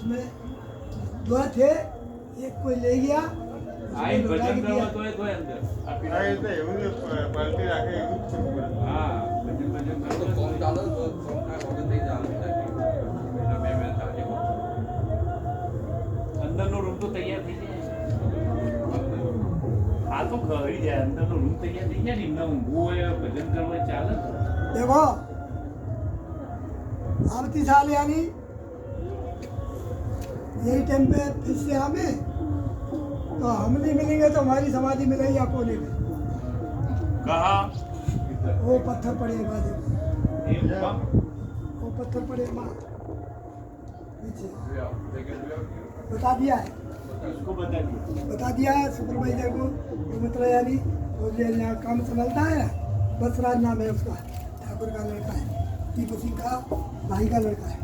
उसमें 2 थे, एक कोई ले गया, आई उसको लौटा भजन के કરવા दिया। તોય અંદર આપી હા, એ તો એવું જ પાલટી રાખે એવું જ છે પૂરું. હા ભજન તો કરો કોમ ચાલે તો કોમ થાય વગર નહીં ચાલે મહિના બે મહિના ચાલે અંદરનો રૂમ તો તૈયાર થઈ જાય આ તો ખરી જાય અંદરનો રૂમ તૈયાર થઈ જાય ને એમને ઊંઘવું હોય ભજન કરવા હોય, ચાલે ને. देखो आवती साल यानी यही टाइम पे फिर से हमें तो हम नहीं मिलेंगे तो हमारी समाधि मिलेगी आपको नहीं मिलेगी। કહા वो पत्थर पड़ेगा देखो, એ કામ वो पत्थर पड़ेगा पीछे बता दिया है, उसको बता दिया बता दिया है सुपरवाइजर को। वो मतलब यानी वो जो यहाँ काम संभालता है, बसराज नाम है उसका, ठाकुर का लड़का है, दीप सिंह का भाई का लड़का है।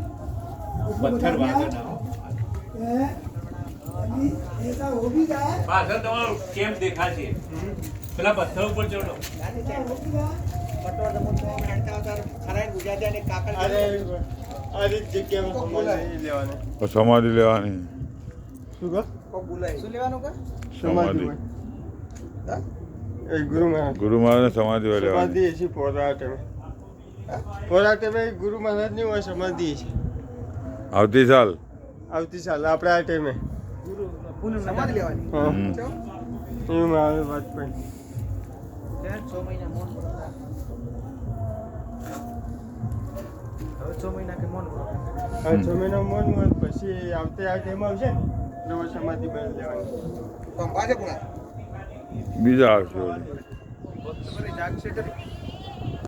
उसको बता પથ્થર दिया વાગે ના હો. है, अभी ऐसा हो भी जाए, પાછળ તમારો કેમ્પ દેખાશે પેલા પથ્થર ઉપર ચડો ऐसा हो भी जाए અરે આ રીત જગ્યામાં સમાધિ લેવાની. સમાધિ લેવાની શું કહો? શું લેવાનું કે સમાધિ હોય. એ ગુરુ મહારાજ ગુરુ મહારાજ સમાધિ લેવાની સમાધિ છે પોરાટે પોરાટે ગુરુ મહારાજ ની હોય સમાધિ છે. આવતી સાલ આવતી સાલ આપણે આ ટાઈમે સમાધિ લેવાની હા હમ. એવું મારે વાજપેયી 6 મહિના મૌન વ્રત. હવે 6 મહિના કે મૌન વ્રત. હવે 6 મહિના મૌન વ્રત પછી આવતે આ ટાઈમ આવશે ને એટલે સમાધિ બંધ લેવાની. તો પાછે પુણા બીજા આવશે ઓલી. જાગશે